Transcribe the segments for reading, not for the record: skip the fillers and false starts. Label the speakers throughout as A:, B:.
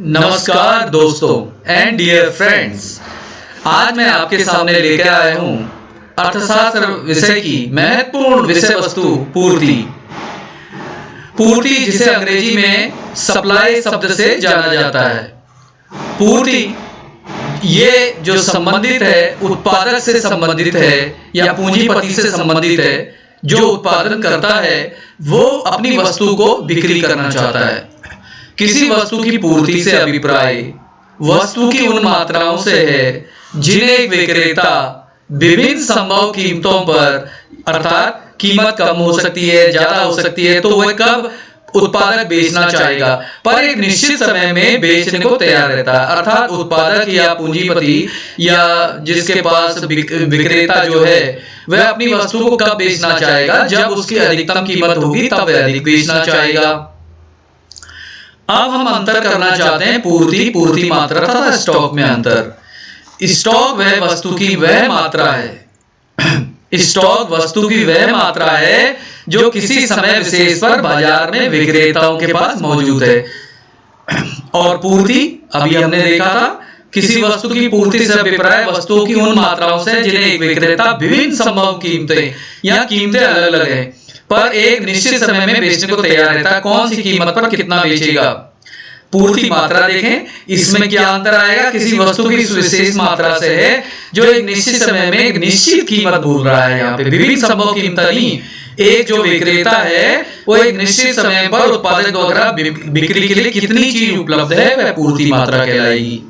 A: नमस्कार दोस्तों and dear friends. आज मैं आपके सामने लेकर आया हूँ अर्थशास्त्र विषय की महत्वपूर्ण विषय वस्तु पूर्ति। पूर्ति जिसे अंग्रेजी में सप्लाई शब्द से जाना जाता है। पूर्ति ये जो संबंधित है उत्पादक से संबंधित है या पूंजीपति से संबंधित है। जो उत्पादन करता है वो अपनी वस्तु को बिक्री करना चाहता है। किसी वस्तु की पूर्ति से अभिप्राय वस्तु की उन मात्राओं से है जिन्हें एक विक्रेता विभिन्न संभव कीमतों पर, अर्थात कीमत कम हो सकती है, ज्यादा हो सकती है, तो वह कब उत्पादक बेचना चाहेगा पर एक निश्चित समय में बेचने को तैयार रहता है। अर्थात उत्पादक या पूंजीपति या जिसके पास विक्रेता जो है वह अपनी वस्तु को कब बेचना चाहेगा, जब उसकी अधिकतम कीमत होगी तब वह अधिक बेचना चाहेगा। अब हम अंतर करना चाहते हैं पूर्ति मात्रा तथा स्टॉक में अंतर। स्टॉक वह वस्तु की वह मात्रा है स्टॉक वस्तु की वह मात्रा है जो किसी समय विशेष पर बाजार में विक्रेताओं के पास मौजूद है। और पूर्ति अभी हमने देखा था, किसी वस्तु की पूर्ति से अभिप्राय वस्तुओं की उन मात्राओं से जिन्हें एक विक्रेता विभिन्न संभव कीमतें या कीमतें अलग अलग है पर एक निश्चित समय में बेचने को तैयार रहता है। कौन सी कीमत पर कितना बेचेगा। पूर्ति मात्रा देखें, इसमें क्या अंतर आएगा। किसी वस्तु की विशेष मात्रा से है जो एक निश्चित समय में एक निश्चित कीमत बोल रहा है। यहाँ पे विभिन्न संभव कीमत नहीं, एक जो विक्रेता है वो एक निश्चित समय पर उत्पादक द्वारा बिक्री के लिए कितनी चीज उपलब्ध है वह पूर्ति मात्रा कहलाएगी।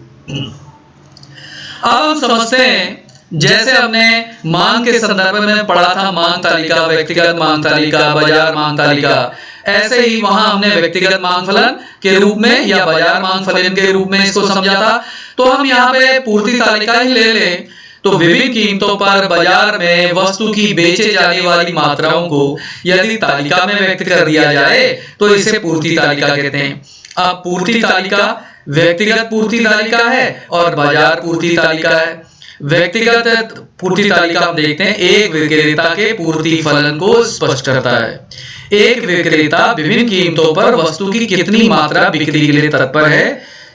A: अब हम समझते हैं, जैसे हमने मांग के संदर्भ में पढ़ा था, मांग तालिका, व्यक्तिगत मांग तालिका, बाजार मांग तालिका, ऐसे ही वहां हमने व्यक्तिगत मांग फलन के रूप में या बाजार मांग फलन के रूप में इसको समझा था। तो हम यहाँ पे पूर्ति तालिका ही ले लें तो विभिन्न कीमतों पर बाजार में वस्तु की बेचे जाने वाली मात्राओं को यदि तालिका में व्यक्त कर दिया जाए तो इसे पूर्ति तालिका कहते हैं। अब पूर्ति तालिका व्यक्तिगत पूर्ति तालिका है और बाजार पूर्ति तालिका है। व्यक्तिगत पूर्ति तालिका हम देखते हैं एक विक्रेता के पूर्ति फलन को स्पष्ट करता है। एक विक्रेता विभिन्न कीमतों पर वस्तु की कितनी मात्रा बिक्री के लिए तत्पर है,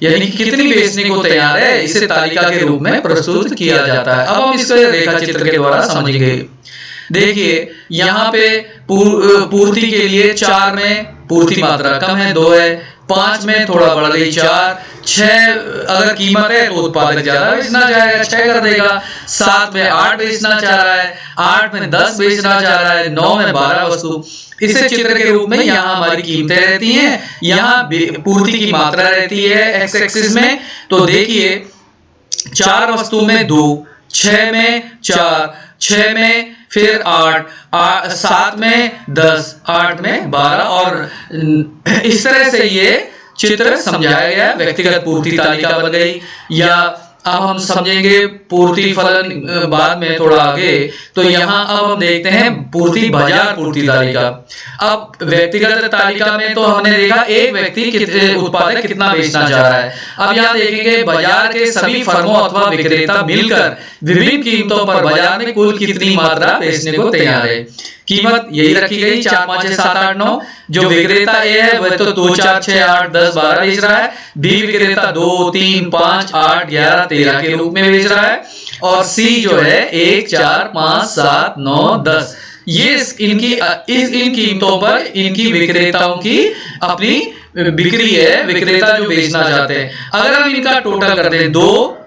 A: यानी कितनी बेचने को तैयार है, इसे तालिका के रूप में प्रस्तुत किया जाता है। अब हम इसे रेखा चित्र के द्वारा समझेंगे। देखिए यहाँ पे पूर्ति के लिए 4 में पूर्ति मात्रा कम है, 2 है, 5 में थोड़ा बढ़ गई 4, 6 अगर कीमत है तो उत्पादक ज्यादा बेचना चाहेगा, 6 कर देगा, 7 में 8 बेचना चाह रहा है, 8 में 10 बेचना चाह रहा है, 9 में 12 वस्तु। इसे चित्र के रूप में यहाँ हमारी कीमतें रहती हैं, यहाँ पूर्ति की मात्रा रहती है एक्स एक्सिस में। तो देखिए 4 वस्तु में 2, 6 में 4, 6 में फिर 8, 7 में 10, 8 में 12 और इस तरह से ये चित्र समझाया गया। व्यक्तिगत पूर्ति तालिका बन गई। या अब हम समझेंगे पूर्ति फलन बाद में थोड़ा आगे। तो यहाँ अब हम देखते हैं पूर्ति बाजार पूर्ति तालिका। अब व्यक्तिगत तालिका में तो हमने देखा एक व्यक्ति उत्पादक कितना बेचना चाह रहा है। अब यहाँ देखेंगे बाजार के सभी फर्मों अथवा विक्रेता मिलकर विभिन्न कीमतों पर बाजार में कुल कितनी मात्रा बेचने को तैयार है। कीमत यही रखी गई 4, 5, 6, 7, 8, 9। जो विक्रेता ए है वह तो 2, 4, 6, 8, 10, 12 बेच रहा है। बी विक्रेता 2, 3, 5, 8, 11, 13 के रूप में बेच रहा है। और सी जो है 1, 4, 5, 7, 9, 10। ये इन कीमतों पर इनकी विक्रेताओं की अपनी बिक्री है, विक्रेता जो बेचना चाहते हैं। अगर हम इनका टोटल कर दें, 2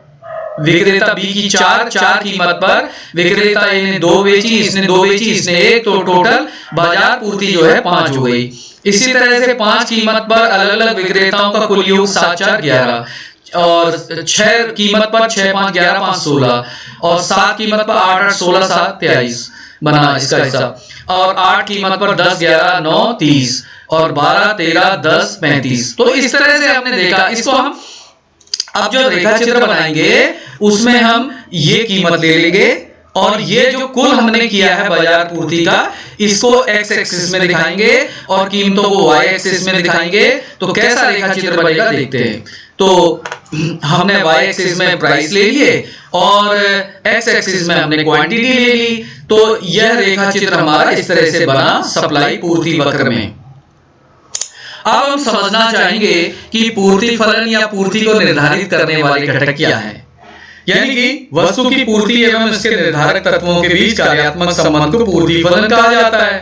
A: विक्रेता बी की 4 कीमत पर विक्रेता ए ने 2 बेची, इसने 2 बेची, इसने 1, तो टोटल बाजार पूर्ति जो है 5 हो गई। इसी तरह से 5 कीमत पर अलग अलग विक्रेताओं का कुल योग 7, 4, 11 और 6 कीमत पर 6, 5, 11, 5, 16 और 7 कीमत पर 8, 8, 16, 7, 23 बना इसका हिसाब। और 8 कीमत पर 10, 11, 9, 30 और 12, 13, 10, 35। तो इस तरह से हमने देखा। इसको हम अब जो रेखा चित्र बनाएंगे उसमें हम ये कीमत ले लेंगे और ये जो कुल हमने किया है बाजार पूर्ति का इसको एक्स एक्सिस में दिखाएंगे और कीमतों को वाई एक्सिस में दिखाएंगे। तो कैसा रेखा चित्र बनेगा देखते हैं। तो हमने वाई एक्सिस में प्राइस ले लिए और एक्स एक्सिस में हमने क्वांटिटी ले ली। तो यह रेखा चित्र हमारा इस तरह से बना सप्लाई पूर्ति वक्र में। अब हम समझना चाहेंगे कि पूर्ति फलन या पूर्ति को निर्धारित करने वाले घटक क्या हैं। यानी कि वस्तु की पूर्ति एवं इसके निर्धारक तत्वों के बीच कार्यात्मक संबंध को पूर्ति फलन कहा जाता है।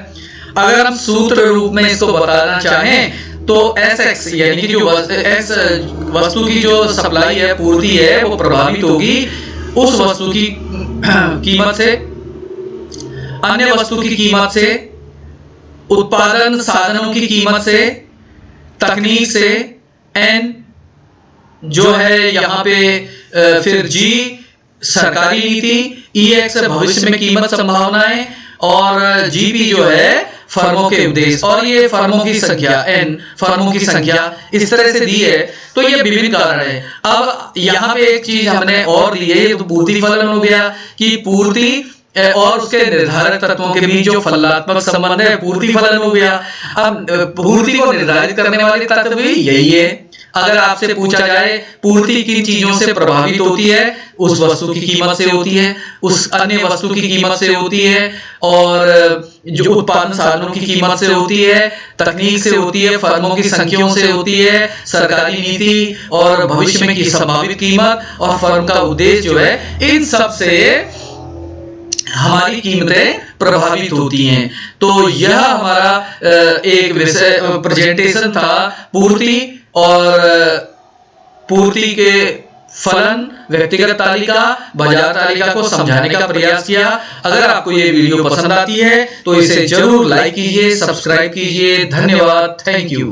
A: अगर हम सूत्र रूप में इसको बताना चाहें तो Sx यानी कि जो x वस्तु की जो सप्लाई है, पूर्ति है, वो प्रभावित होगी उस वस्तु की कीमत से, अन्य वस्तु की कीमत से, उत्पादन साधनों की कीमत से, तकनीक से, n जो है यहाँ पे फिर G सरकारी नीति, EX भविष्य में कीमत संभावनाएं और GP जो है फर्मों के उद्देश्य और ये फर्मों की संख्या n फर्मों की संख्या इस तरह से दी है। तो ये विभिन्न कारण है। अब यहाँ पे एक चीज हमने और दी है, तो पूर्ति फलन हो गया कि पूर्ति और उसके निर्धारक तत्वों के बीच जो फलनात्मक संबंध है, पूर्ति फलन हो गया। अब पूर्ति को निर्धारित करने वाले तत्व भी यही है। अगर आपसे पूछा जाए पूर्ति किन चीजों से प्रभावित होती है, उस वस्तु की कीमत से होती है, उस अन्य वस्तु की कीमत से होती है, और जो उत्पादन साधनों की कीमत से होती है, तकनीक से होती है, फर्मों की संख्याओं से होती है, सरकारी नीति और भविष्य में की संभावित कीमत और फर्म का उद्देश्य जो है, इन सब से हमारी कीमतें प्रभावित होती हैं। तो यह हमारा एक विषय प्रेजेंटेशन था, पूर्ति और पूर्ति के फलन, व्यक्तिगत तालिका, बाजार तालिका को समझाने का प्रयास किया। अगर आपको ये वीडियो पसंद आती है तो इसे जरूर लाइक कीजिए, सब्सक्राइब कीजिए। धन्यवाद, थैंक यू।